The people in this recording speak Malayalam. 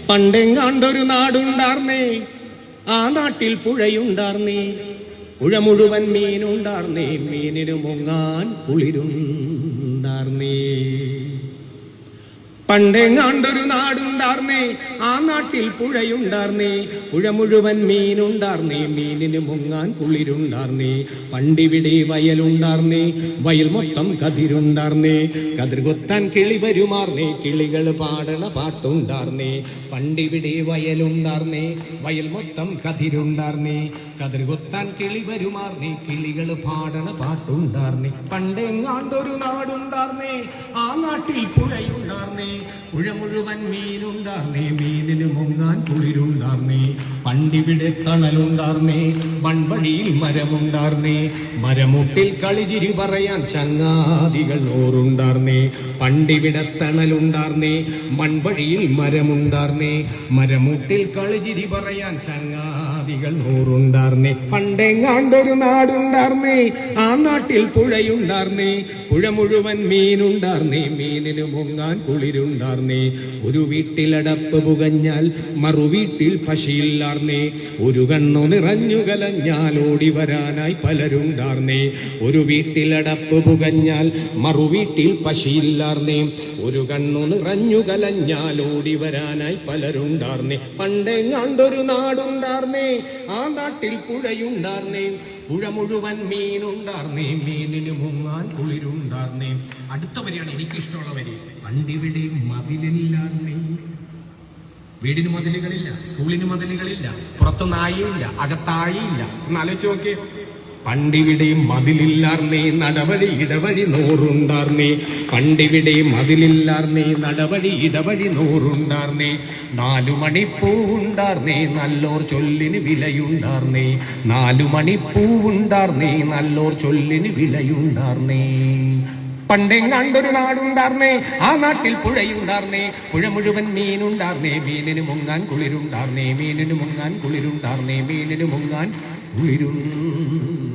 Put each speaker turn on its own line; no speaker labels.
പണ്ടെങ്ങാണ്ടൊരു നാടുണ്ടാർന്നേ, ആ നാട്ടിൽ പുഴയുണ്ടാർന്നേ, പുഴ മുഴുവൻ മീനുണ്ടാർന്നേ, മീനിനു മുങ്ങാൻ കുളിരുണ്ടാർന്നേ. പണ്ടെങ്ങാണ്ടൊരു നാടുണ്ടാർന്നേ, ആ നാട്ടിൽ പുഴയുണ്ടാർന്നേ, പുഴ മുഴുവൻ മീനുണ്ടാർന്നേ, മീനിന് മുങ്ങാൻ കുളിരുണ്ടാർന്നേ. പണ്ടിവിടെ വയലുണ്ടാർന്നേ, വയൽ മൊത്തം കതിരുണ്ടാർന്നേ, കതിർ കൊത്താൻ കിളി വരുമാർന്നേ, കിളികൾ പാടണ പാട്ടുണ്ടാർന്നേ. പണ്ടിവിടെ വയലുണ്ടാർന്നേ, വയൽ മൊത്തം കതിരുണ്ടാർന്നേ, കതിർ കൊത്താൻ കിളി വരുമാർന്നേ, കിളികൾ പാടണ പാട്ടുണ്ടാർന്നേ. പണ്ടെങ്ങാണ്ടൊരു നാടുണ്ടാർന്നേ, ആ നാട്ടിൽ പുഴയുണ്ടാർന്നേ, പുഴ മുഴുവൻ മീനുണ്ടാർന്നേ, മീനിന് മുങ്ങാൻ കുളിരുണ്ടാർന്നേ. പണ്ടിവിടെ തണലുണ്ടാർന്നേ, മൺവഴിയിൽ മരമുണ്ടാർന്നേ, മരമുട്ടിൽ കളിചിരി പറയാൻ ചങ്ങാതികൾ നൂറുണ്ടാർന്നേ. പണ്ടിവിടെ തണലുണ്ടാർന്നേ, മൺവഴിയിൽ മരമുണ്ടാർന്നേ, മരമുട്ടിൽ കളിചിരി പറയാൻ ചങ്ങാതികൾ നൂറുണ്ടാർന്നേ. പണ്ടെങ്ങാണ്ടൊരു നാടുണ്ടാർന്നേ, ആ നാട്ടിൽ പുഴയുണ്ടാർന്നേ, പുഴ മുഴുവൻ മീനുണ്ടാർന്നേ, മീനിന് മുങ്ങാൻ കുളിരുണ്ടാർന്നേ. ഒരു വീട്ടിലടപ്പ് പുകഞ്ഞാൽ മറുവീട്ടിൽ പശിയില്ലാർന്നേ, ഒരു കണ്ണു നിറഞ്ഞു കലഞ്ഞാൽ ഓടി വരാനായി പലരുണ്ടാർന്നേ. ഒരു വീട്ടിലടപ്പ് പുകഞ്ഞാൽ മറുവീട്ടിൽ പശിയില്ലാർന്നേ, ഒരു കണ്ണു നിറഞ്ഞു കലഞ്ഞാൽ ഓടി വരാനായി പലരുണ്ടാർന്നേ. പണ്ടെങ്ങാണ്ടൊരു നാടുണ്ടാർന്നേ, ആ നാട്ടിൽ പുഴയുണ്ടാർന്നേ, പുഴ മുഴുവൻ മീനുണ്ടാർന്നേ, മീനിന് മുങ്ങാൻ കുളിരുണ്ടാർന്നേ. അടുത്ത വരിയാണ് എനിക്കിഷ്ടമുള്ള വരി. പണ്ടിവിടെ മതിലില്ലാർന്നേ, വീടിന് മതിലുകളില്ല, സ്കൂളിന് മതിലുകളില്ല, പുറത്തു നായില്ല, അകത്തായില്ല. എന്നാലോചിച്ച് നോക്കിയേ. പണ്ടിവിടെ മതിലില്ലാർന്നേ, നടവഴി ഇടവഴി നൂറുണ്ടാർന്നേ, പണ്ടിവിടെ മതിലില്ലാർന്നേ, നടവഴി ഇടവഴി നൂറുണ്ടാർന്നേ. 4 മണിപ്പൂവുണ്ടാർന്നേ, നല്ലോർ ചൊല്ലിന് വിലയുണ്ടാർന്നേ, 4 മണിപ്പൂവുണ്ടാർന്നേ, നല്ലോർ ചൊല്ലിന് വിലയുണ്ടാർന്നേ. പണ്ടെങ്ങാണ്ടൊരു നാടുണ്ടാർന്നേ, ആ നാട്ടിൽ പുഴയുണ്ടാർന്നേ, പുഴ മുഴുവൻ മീനുണ്ടാർന്നേ, മീനിന് മുങ്ങാൻ കുളിരുണ്ടാർന്നേ, മീനിന് മുങ്ങാൻ കുളിരുണ്ടാർന്നേ, മീനിന് മുങ്ങാൻ കുളിരുണ്ടാർന്നേ.